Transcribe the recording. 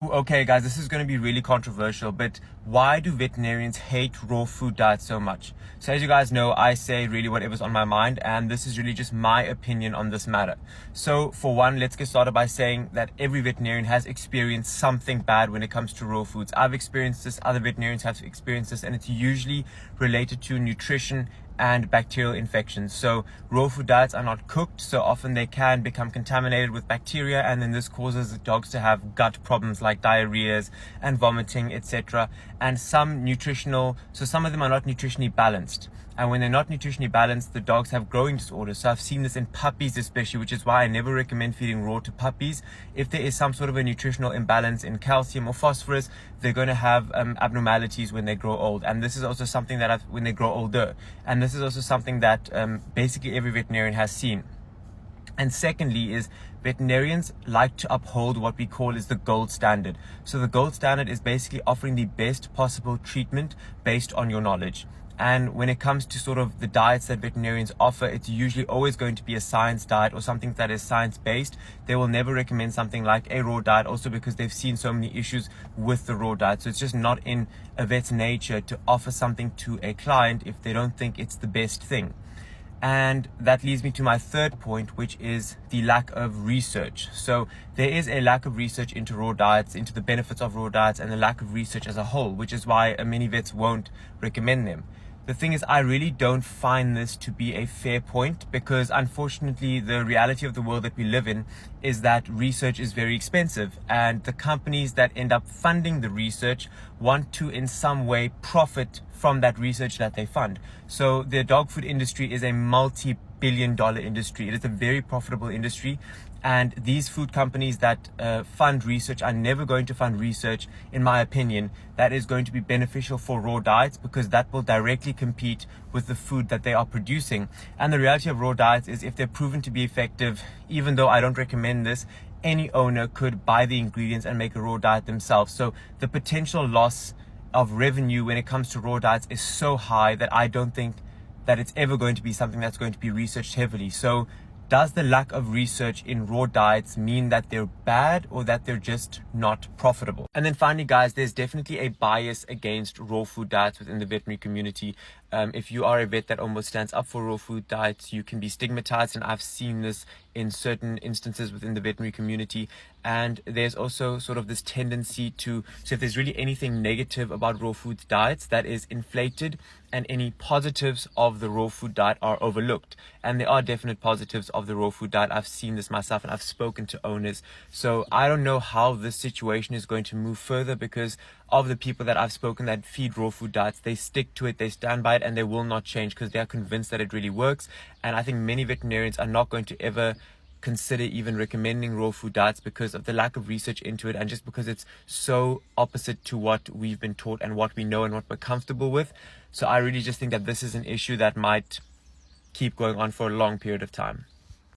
Okay, guys, this is going to be really controversial, but why do veterinarians hate raw food diets so much? So as you guys know, I say really whatever's on my mind, and this is really just my opinion on this matter. So for one, let's get started by saying that every veterinarian has experienced something bad when it comes to raw foods. I've experienced this, other veterinarians have experienced this, and it's usually related to nutrition and bacterial infections. So raw food diets are not cooked, so often they can become contaminated with bacteria, and then this causes the dogs to have gut problems like diarrheas and vomiting, etc. And some of them are not nutritionally balanced. And when they're not nutritionally balanced, the dogs have growing disorders. So I've seen this in puppies especially, which is why I never recommend feeding raw to puppies. If there is some sort of a nutritional imbalance in calcium or phosphorus, they're going to have abnormalities when they grow old. And this is also something that when they grow older. And this is also something that basically every veterinarian has seen. And secondly is veterinarians like to uphold what we call is the gold standard. So the gold standard is basically offering the best possible treatment based on your knowledge. And when it comes to sort of the diets that veterinarians offer, it's usually always going to be a science diet or something that is science-based. They will never recommend something like a raw diet, also because they've seen so many issues with the raw diet. So it's just not in a vet's nature to offer something to a client if they don't think it's the best thing. And that leads me to my third point, which is the lack of research. So there is a lack of research into raw diets, into the benefits of raw diets, and the lack of research as a whole, which is why many vets won't recommend them. The thing is, I really don't find this to be a fair point, because unfortunately the reality of the world that we live in is that research is very expensive, and the companies that end up funding the research want to in some way profit from that research that they fund. So the dog food industry is a multi-billion-dollar industry. It is a very profitable industry, and these food companies that fund research are never going to fund research, in my opinion, that is going to be beneficial for raw diets, because that will directly compete with the food that they are producing. And the reality of raw diets is, if they're proven to be effective, even though I don't recommend this, any owner could buy the ingredients and make a raw diet themselves. So the potential loss of revenue when it comes to raw diets is so high that I don't think that it's ever going to be something that's going to be researched heavily. So does the lack of research in raw diets mean that they're bad, or that they're just not profitable? And then finally, guys, there's definitely a bias against raw food diets within the veterinary community. If you are a vet that almost stands up for raw food diets, you can be stigmatized, and I've seen this in certain instances within the veterinary community. And there's also sort of this tendency so if there's really anything negative about raw food diets, that is inflated, and any positives of the raw food diet are overlooked. And there are definite positives of the raw food diet. I've seen this myself, and I've spoken to owners. So I don't know how this situation is going to move further, because of the people that I've spoken that feed raw food diets, they stick to it, they stand by it, and they will not change, because they are convinced that it really works. And I think many veterinarians are not going to ever consider even recommending raw food diets because of the lack of research into it, and just because it's so opposite to what we've been taught and what we know and what we're comfortable with. So I really just think that this is an issue that might keep going on for a long period of time.